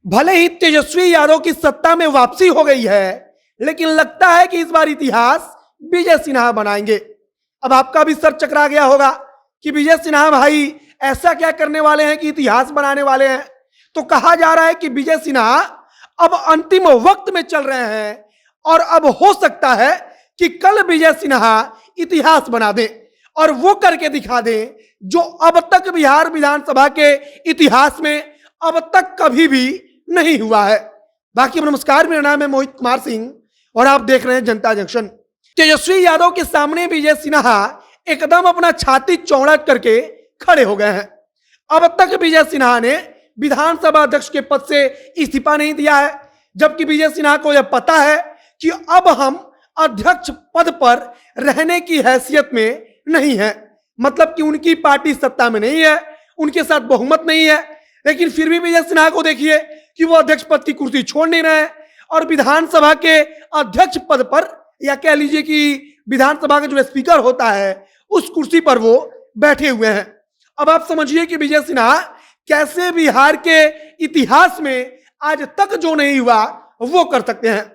भले ही तेजस्वी यादव की सत्ता में वापसी हो गई है, लेकिन लगता है कि इस बार इतिहास विजय सिन्हा बनाएंगे। अब आपका भी सर चकरा गया होगा कि विजय सिन्हा भाई ऐसा क्या करने वाले हैं कि इतिहास बनाने वाले हैं। तो कहा जा रहा है कि विजय सिन्हा अब अंतिम वक्त में चल रहे हैं और अब हो सकता है कि कल विजय सिन्हा इतिहास बना दे और वो करके दिखा दे जो अब तक बिहार विधानसभा के इतिहास में अब तक कभी भी नहीं हुआ है। बाकी नमस्कार, मेरा नाम है मोहित कुमार सिंह और आप देख रहे हैं जनता जंक्शन। तेजस्वी यादव के सामने विजय सिन्हा एकदम अपना छाती चौड़ा करके खड़े हो गए हैं। अब तक विजय सिन्हा ने विधानसभा अध्यक्ष के पद से इस्तीफा नहीं दिया है, जबकि विजय सिन्हा को यह पता है कि अब हम अध्यक्ष पद पर रहने की हैसियत में नहीं है। मतलब कि उनकी पार्टी सत्ता में नहीं है, उनके साथ बहुमत नहीं है, लेकिन फिर भी विजय सिन्हा को देखिए कि वो अध्यक्ष पद की कुर्सी छोड़ नहीं रहे हैं और विधानसभा के अध्यक्ष पद पर, या कह लीजिए कि विधानसभा का जो स्पीकर होता है उस कुर्सी पर वो बैठे हुए हैं। अब आप समझिए कि विजय सिन्हा कैसे बिहार के इतिहास में आज तक जो नहीं हुआ वो कर सकते हैं।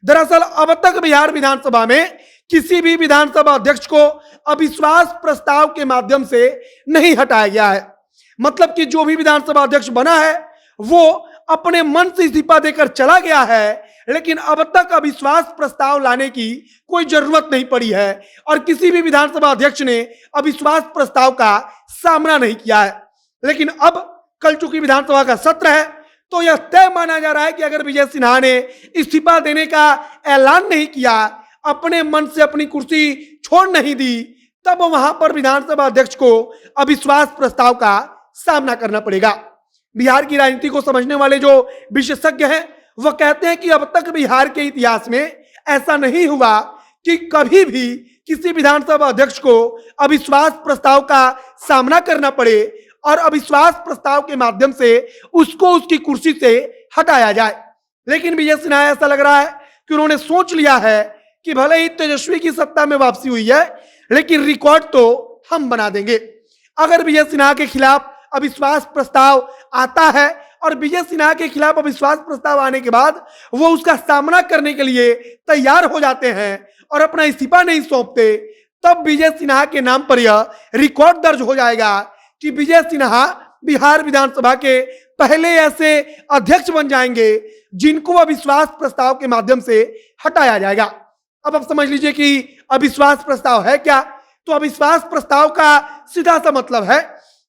दरअसल अब तक बिहार विधानसभा में किसी भी विधानसभा अध्यक्ष को अविश्वास प्रस्ताव के माध्यम से नहीं हटाया गया है। मतलब कि जो भी विधानसभा अध्यक्ष बना है वो अपने मन से इस्तीफा देकर चला गया है, लेकिन अब तक अविश्वास प्रस्ताव लाने की कोई जरूरत नहीं पड़ी है और किसी भी विधानसभा अध्यक्ष ने अविश्वास प्रस्ताव का सामना नहीं किया है। लेकिन अब कल चूंकि विधानसभा का सत्र है तो यह तय माना जा रहा है कि अगर विजय सिन्हा ने इस्तीफा देने का ऐलान नहीं किया, अपने मन से अपनी कुर्सी छोड़ नहीं दी, तब वहां पर विधानसभा अध्यक्ष को अविश्वास प्रस्ताव का सामना करना पड़ेगा। बिहार की राजनीति को समझने वाले जो विशेषज्ञ हैं वह कहते हैं कि अब तक बिहार के इतिहास में ऐसा नहीं हुआ कि कभी भी किसी विधानसभा अध्यक्ष को अविश्वास प्रस्ताव का सामना करना पड़े और अविश्वास प्रस्ताव के माध्यम से उसको उसकी कुर्सी से हटाया जाए। लेकिन विजय सिन्हा ऐसा लग रहा है कि उन्होंने सोच लिया है कि भले ही तेजस्वी की सत्ता में वापसी हुई है, लेकिन रिकॉर्ड तो हम बना देंगे। अगर विजय सिन्हा के खिलाफ अविश्वास प्रस्ताव आता है और विजय सिन्हा के खिलाफ अविश्वास प्रस्ताव आने के बाद वो उसका सामना करने के लिए तैयार हो जाते हैं और अपना इस्तीफा नहीं सौंपते, तब विजय सिन्हा के नाम पर यह रिकॉर्ड दर्ज हो जाएगा कि विजय सिन्हा बिहार विधानसभा के पहले ऐसे अध्यक्ष बन जाएंगे जिनको अविश्वास प्रस्ताव के माध्यम से हटाया जाएगा। अब आप समझ लीजिए कि अविश्वास प्रस्ताव है क्या। तो अविश्वास प्रस्ताव का सीधा सा मतलब है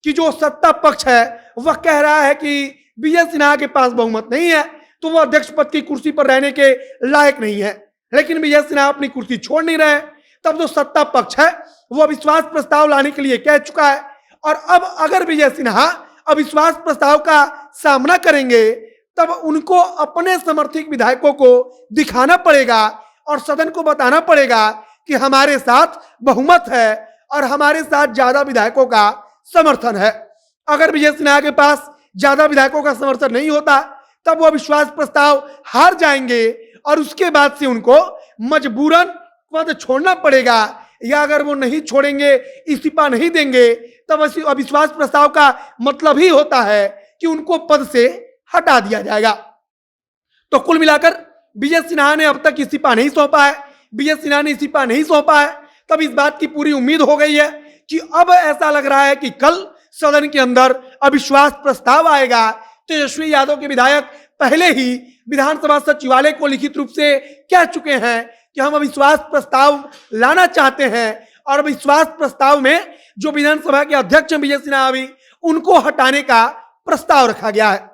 कि जो सत्ता पक्ष है वह कह रहा है कि विजय सिन्हा के पास बहुमत नहीं है तो वह अध्यक्ष पद की कुर्सी पर रहने के लायक नहीं है, लेकिन विजय सिन्हा अपनी कुर्सी छोड़ नहीं रहे। तब जो सत्ता पक्ष है वो अविश्वास प्रस्ताव लाने के लिए कह चुका है और अब अगर विजय सिन्हा अविश्वास प्रस्ताव का सामना करेंगे तब उनको अपने समर्थित विधायकों को दिखाना पड़ेगा और सदन को बताना पड़ेगा कि हमारे साथ बहुमत है और हमारे साथ ज्यादा विधायकों का समर्थन है। अगर विजय सिन्हा के पास ज्यादा विधायकों का समर्थन नहीं होता तब वो अविश्वास प्रस्ताव हार जाएंगे और उसके बाद से उनको मजबूरन पद छोड़ना पड़ेगा, या अगर वो नहीं छोड़ेंगे, इस्तीफा नहीं देंगे, तब अविश्वास प्रस्ताव का मतलब ही होता है कि उनको पद से हटा दिया जाएगा। तो कुल मिलाकर विजय सिन्हा ने अब तक इस्तीफा नहीं सौंपा है। विजय सिन्हा ने इस्तीफा नहीं सौंपा है, तब इस बात की पूरी उम्मीद हो गई है कि अब ऐसा लग रहा है कि कल सदन के अंदर अविश्वास प्रस्ताव आएगा। तेजस्वी यादव के विधायक पहले ही विधानसभा सचिवालय को लिखित रूप से कह चुके हैं कि हम अविश्वास प्रस्ताव लाना चाहते हैं और अविश्वास प्रस्ताव में जो विधानसभा के अध्यक्ष विजय सिन्हा अभी उनको हटाने का प्रस्ताव रखा गया है।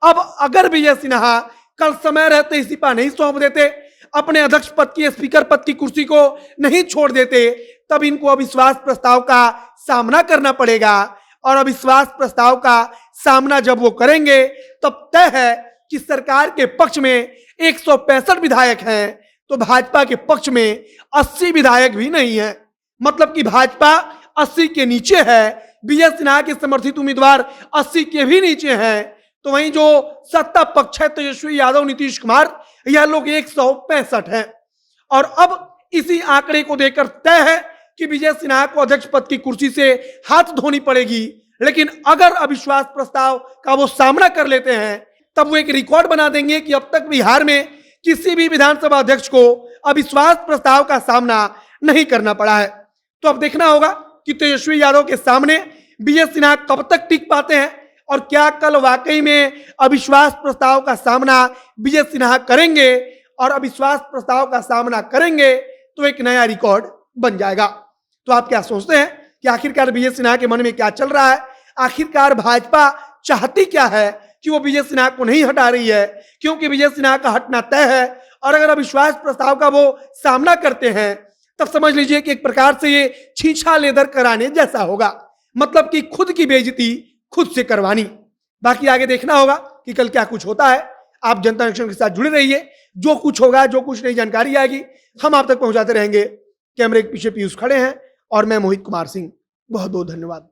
अब अगर विजय सिन्हा कल समय रहते इस्तीफा नहीं सौंप देते, अपने अध्यक्ष पद की, स्पीकर पद की कुर्सी को नहीं छोड़ देते, तब इनको अविश्वास प्रस्ताव का सामना करना पड़ेगा और अविश्वास प्रस्ताव का सामना जब वो करेंगे तब तय है कि सरकार के पक्ष में 165 विधायक हैं तो भाजपा के पक्ष में 80 विधायक भी नहीं है। मतलब कि भाजपा 80 के नीचे है, विजय सिन्हा के समर्थित उम्मीदवार 80 के भी नीचे हैं, तो वहीं जो सत्ता पक्ष है तेजस्वी यादव, नीतीश कुमार, यह लोग 165 हैं। और अब इसी आंकड़े को देखकर तय है कि विजय सिन्हा को अध्यक्ष पद की कुर्सी से हाथ धोनी पड़ेगी। लेकिन अगर अविश्वास प्रस्ताव का वो सामना कर लेते हैं तब वो एक रिकॉर्ड बना देंगे कि अब तक बिहार में किसी भी विधानसभा अध्यक्ष को अविश्वास प्रस्ताव का सामना नहीं करना पड़ा है। तो अब देखना होगा कि तेजस्वी यादव के सामने विजय सिन्हा कब तक टिक पाते हैं और क्या कल वाकई में अविश्वास प्रस्ताव का सामना विजय सिन्हा करेंगे, और अविश्वास प्रस्ताव का सामना करेंगे तो एक नया रिकॉर्ड बन जाएगा। तो आप क्या सोचते हैं कि आखिरकार विजय सिन्हा के मन में क्या चल रहा है? आखिरकार भाजपा चाहती क्या है कि वो विजय सिन्हा को नहीं हटा रही है? क्योंकि विजय सिन्हा का हटना तय है, और अगर अविश्वास प्रस्ताव का वो सामना करते हैं तब समझ लीजिए कि एक प्रकार से ये छींछा लेदर कराने जैसा होगा, मतलब कि खुद की बेइज्जती खुद से करवानी। बाकी आगे देखना होगा कि कल क्या कुछ होता है। आप जनता कनेक्शन के साथ जुड़े रहिए, जो कुछ होगा, जो कुछ नई जानकारी आएगी हम आप तक पहुंचाते रहेंगे। कैमरे के पीछे पीयूष खड़े हैं और मैं मोहित कुमार सिंह। बहुत बहुत धन्यवाद।